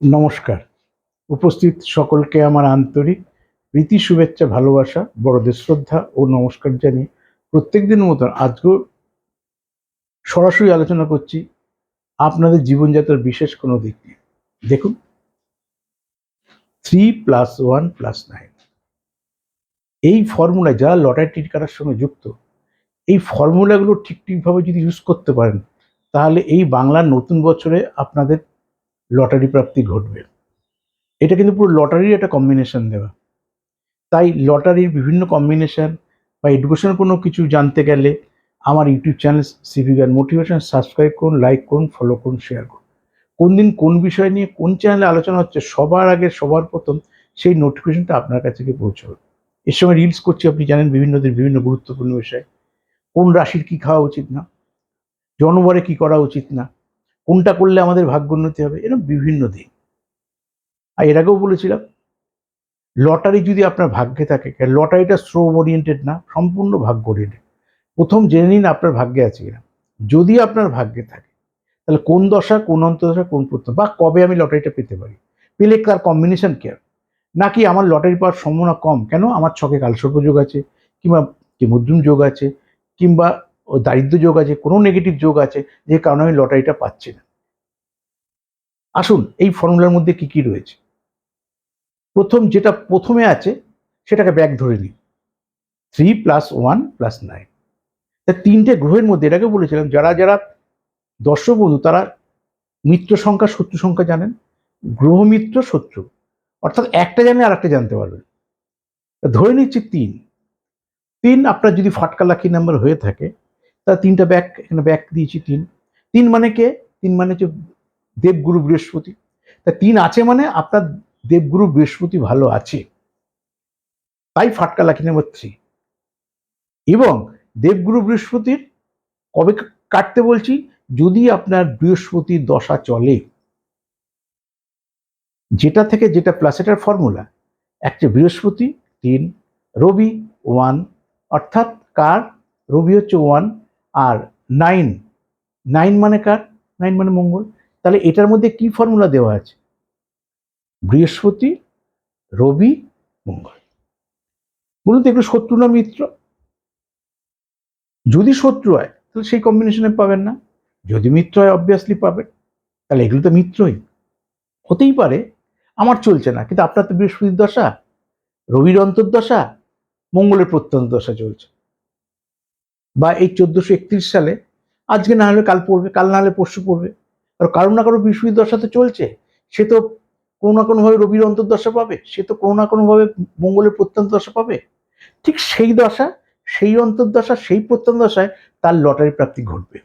নমস্কার। উপস্থিত সকলকে আমার আন্তরিক প্রীতি, শুভেচ্ছা, ভালোবাসা, বড়দের শ্রদ্ধা ও নমস্কার জানিয়ে প্রত্যেকদিনের মতন আজকেও সরাসরি আলোচনা করছি আপনাদের জীবনযাত্রার বিশেষ কোনো দিক নিয়ে। দেখুন, 3+1+9 এই ফর্মুলা যারা লটারি টিকিট কাটার সঙ্গে যুক্ত, এই ফর্মুলাগুলো ঠিকভাবে যদি ইউজ করতে পারেন, তাহলে এই বাংলার নতুন বছরে আপনাদের লটারি প্রাপ্তি ঘটবে। এটা কিন্তু পুরো লটারির একটা কম্বিনেশন দেওয়া। তাই লটারির বিভিন্ন কম্বিনেশন বা এডুকেশন কোনো কিছু জানতে গেলে আমার ইউটিউব চ্যানেল সিভি জ্ঞান মোটিভেশন সাবস্ক্রাইব করুন, লাইক করুন, ফলো করুন, শেয়ার করুন। কোন দিন কোন বিষয় নিয়ে কোন চ্যানেলে আলোচনা হচ্ছে সবার আগে সবার প্রথম সেই নোটিফিকেশনটা আপনার কাছে গিয়ে পৌঁছবে। এর সময় রিলস করছি, আপনি জানেন, বিভিন্ন দিন বিভিন্ন গুরুত্বপূর্ণ বিষয়, কোন রাশির কি খাওয়া উচিত না, জন্মবারে কি করা উচিত না, কোনটা করলে আমাদের ভাগ্যোন্নতি হবে, এরকম বিভিন্ন দিন। আর এর আগেও বলেছিলাম, লটারি যদি আপনার ভাগ্যে থাকে, লটারিটা শ্রম ওরিয়েন্টেড না, সম্পূর্ণ ভাগ্য ওরিয়েন্টেড। প্রথম জেনে নিন আপনার ভাগ্যে আছে কিনা। যদি আপনার ভাগ্যে থাকে, তাহলে কোন দশা, কোন অন্তর্দশা, কোন প্রত্যয় বা কবে আমি লটারিটা পেতে পারি, পেলে তার কম্বিনেশন কি হবে, নাকি আমার লটারি পাওয়ার সম্ভাবনা কম, কেন আমার ছকে কালসর্প যোগ আছে, কিংবা মধ্যম যোগ আছে, কিংবা দারিদ্র যোগ আছে, কোনো নেগেটিভ যোগ আছে যে কারণে আমি লটারিটা পাচ্ছি না। আসুন, এই ফর্মুলার মধ্যে কি কি রয়েছে। যেটা প্রথমে আছে সেটাকে ব্যাক ধরে নিই, 3+1+9। তা তিনটে গ্রহের মধ্যে এটাকে বলেছিলাম, যারা যারা দর্শক বন্ধু তারা মিত্র সংখ্যা শত্রু সংখ্যা জানেন, গ্রহ মিত্র শত্রু, অর্থাৎ একটা জানে আর একটা জানতে পারবেন। ধরে নিচ্ছি তিন আপনার যদি ফাটকা লাকি নাম্বার হয়ে থাকে, তা তিনটা ব্যাক, এখানে ব্যাক দিয়েছি তিন। তিন মানে কে? তিন মানে হচ্ছে দেবগুরু বৃহস্পতি। তা তিন আছে মানে আপনার দেবগুরু বৃহস্পতি ভালো আছে, তাই ফাটকা লাকি নাম্বার 3। এবং দেবগুরু বৃহস্পতির কবে কাটতে বলছি, যদি আপনার বৃহস্পতির দশা চলে, যেটা থেকে যেটা প্লাস, এটার ফর্মুলা একটা বৃহস্পতি 3, রবি 1, অর্থাৎ কার? রবি হচ্ছে 1, আর 9, 9 মানে কার? 9 মানে মঙ্গল। তাহলে এটার মধ্যে কি ফর্মুলা দেওয়া আছে? বৃহস্পতি, রবি, মঙ্গল। বলুন তো, একটু শত্রু না মিত্র? যদি শত্রু হয় তাহলে সেই কম্বিনেশনে পাবেন না, যদি মিত্র হয় অবভিয়াসলি পাবেন। তাহলে এগুলো তো মিত্রই হতেই পারে। আমার চলছে না, কিন্তু আপনার তো বৃহস্পতির দশা, রবির অন্তর্দশা, মঙ্গলের প্রত্যন্ত দশা চলছে, বা এই 1431 সালে, আজকে না হলে কাল পড়বে, কাল না হলে পরশু পড়বে, আর কারো না কারো বৃহস্পতির দশা তো চলছে। সে তো কোনো না কোনোভাবে রবির অন্তর্দশা পাবে, সে তো কোনো না কোনোভাবে মঙ্গলের প্রত্যন্ত দশা পাবে। ঠিক সেই দশা, সেই অন্তর্দশা, সেই প্রত্যন্ত দশায় তার লটারি প্রাপ্তি ঘটবে।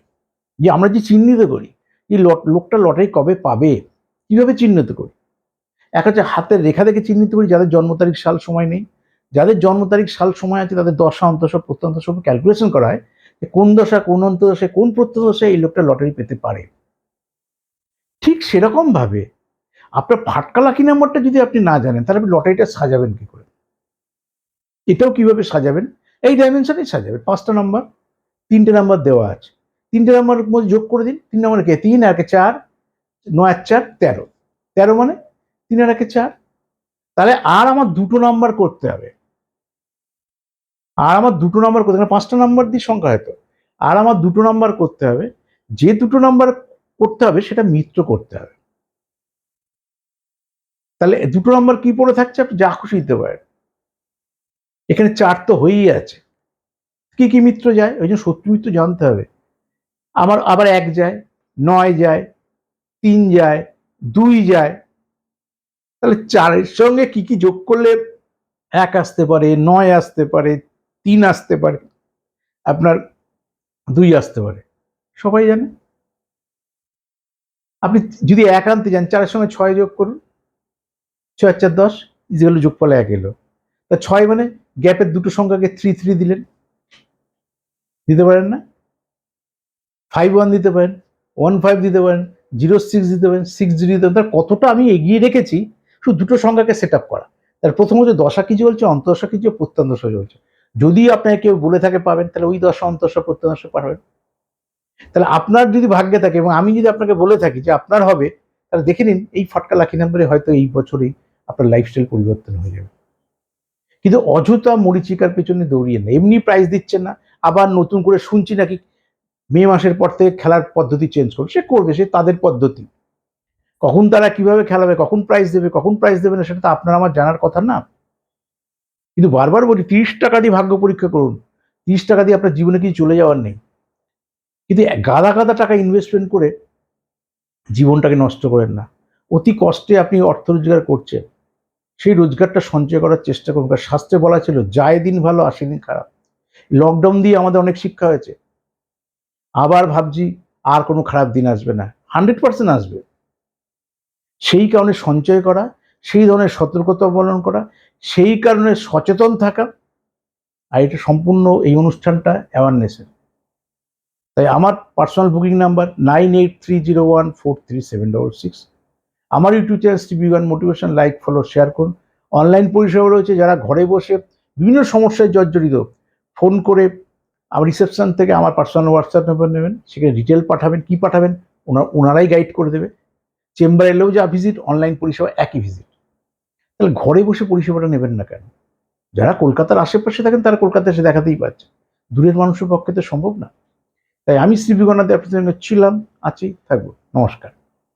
যে আমরা যে চিহ্নিত করি, যে লোকটা লটারি কবে পাবে, কিভাবে চিহ্নিত করি? এক হচ্ছে হাতের রেখা দেখে চিহ্নিত করি, যাদের জন্ম তারিখ সাল সময় নেই। যাদের জন্ম তারিখ সাল সময় আছে তাদের দশা অন্তর্দশা প্রত্যন্ত সব ক্যালকুলেশন করা হয়, যে কোন দশা, কোন অন্তর্দশায়, কোন প্রত্যন্ত দশায় এই লোকটা লটারি পেতে পারে। ঠিক সেরকম ভাবে আপনার ফাটকা লাকি নাম্বারটা যদি আপনি না জানেন, তাহলে আপনি লটারিটা সাজাবেন কি করে? এটাও কিভাবে সাজাবেন? এই ডাইমেনশনেই সাজাবেন। 5টা নাম্বার, 3টে নাম্বার দেওয়া আছে, 3টে নাম্বার মধ্যে যোগ করে দিন। 3 নাম্বার কে? 3 আর 4, 9 আর 4 13, 13 মানে 3 আর 4। তাহলে আর আমার দুটো নাম্বার করতে হবে, আর আমার দুটো নাম্বার করতে হবে, 5টা নাম্বার দিয়ে সংখ্যা হয়তো, আর আমার দুটো নাম্বার করতে হবে। যে দুটো নাম্বার করতে হবে সেটা মিত্র করতে হবে। তাহলে দুটো নাম্বার কি পড়ে থাকছে? আপনি যা খুশি দিতে পারেন। এখানে 4 তো হয়েই আছে, কি কি মিত্র যায়, ওই জন্য শত্রু মিত্র জানতে হবে। আমার আবার 1 যায়, 9 যায়, 3 যায়, 2 যায়। তাহলে 4-এর সঙ্গে কি কি যোগ করলে 1 আসতে পারে, 9 আসতে পারে, 3 আসতে পারে, আপনার 2 আসতে পারে, সবাই জানে। আপনি যদি 1 আনতে যান, 4-এর সঙ্গে 6 যোগ করুন, 6 আর 4 10, ইজিক্যাল যোগফল 1 এলো। তা 6 মানে গ্যাপের দুটো সংখ্যাকে 3 3 দিলেন, দিতে পারেন না? 5 1 দিতে পারেন, 1 5 দিতে পারেন, 0 6 দিতে পারেন, 6 0 দিতে পারেন। তার কতটা আমি এগিয়ে রেখেছি শুধু দুটো সংখ্যাকে সেট আপ করা। তার প্রথম হচ্ছে দশা কি চলছে, অন্তর্দশা কি চলছে, প্রত্যন্ত দশা চলছে। যদি আপনাকে কেউ বলে থাকে পাবেন, তাহলে ওই দশা, অন্তর্দশা, প্রত্যন্ত দশা পাবেন। তাহলে আপনার যদি ভাগ্যে থাকে এবং আমি যদি আপনাকে বলে থাকি যে আপনার হবে, তাহলে দেখে নিন এই ফাটকা লাকি নাম্বারে হয়তো এই বছরেই আপনার লাইফস্টাইল পরিবর্তন হয়ে যাবে। কিন্তু অযথা মরীচিকার পেছনে দৌড়িয়ে না, এমনি প্রাইজ দিচ্ছেন না, আবার নতুন করে শুনছি নাকি মে মাসের পর থেকে খেলার পদ্ধতি চেঞ্জ করবে। সে করবে, সে তাদের পদ্ধতি। কখন তারা কিভাবে খেলাবে, কখন প্রাইজ দেবে, কখন প্রাইজ দেবে না, সেটা তো আপনার আমার জানার কথা না। কিন্তু বারবার বলি 30 টাকা দিয়ে ভাগ্য পরীক্ষা করুন, 30 টাকা দিয়ে আপনার জীবনে কিছু চলে যাওয়ার নেই। কিন্তু গাদা গাদা টাকা ইনভেস্টমেন্ট করে জীবনটাকে নষ্ট করেন না। অতি কষ্টে আপনি অর্থ রোজগার করছেন, সেই রোজগারটা সঞ্চয় করার চেষ্টা করুন। কারণ শাস্ত্রে বলা ছিল যায় দিন ভালো আসে দিন খারাপ। লকডাউন দিয়ে আমাদের অনেক শিক্ষা হয়েছে। আবার ভাবছি আর কোনো খারাপ দিন আসবে না, 100% আসবে। সেই কারণে সঞ্চয় করা, সেই ধরনের সতর্কতা অবলম্বন করা, সেই কারণে সচেতন থাকা। আর এটা সম্পূর্ণ এই অনুষ্ঠানটা অ্যাওয়ারনেসের। তাই আমার পার্সোনাল বুকিং নাম্বার 9830143766। আমার ইউটিউব চ্যানেল স্টিভি গান মোটিভেশন, লাইক ফলো শেয়ার করুন। অনলাইন পরিষেবা রয়েছে, যারা ঘরে বসে বিভিন্ন সমস্যায় জর্জরিত, ফোন করে আমার রিসেপশন থেকে আমার পার্সোনাল হোয়াটসঅ্যাপ নাম্বার নেবেন, সেখানে ডিটেল পাঠাবেন, কি পাঠাবেন ওনারাই গাইড করে দেবে। চেম্বার এলেও যা ভিজিট, অনলাইন পরিষেবা একই ভিজিট। তাহলে ঘরে বসে পরিষেবাটা নেবেন না কেন? যারা কলকাতার আশেপাশে থাকেন তারা কলকাতায় এসে দেখাতেই পারছে, দূরের মানুষের পক্ষে তো সম্ভব না। তাই আমি শ্রী বিগণাতে আপনাদের সঙ্গে ছিলাম, আছি, থাকবো। নমস্কার।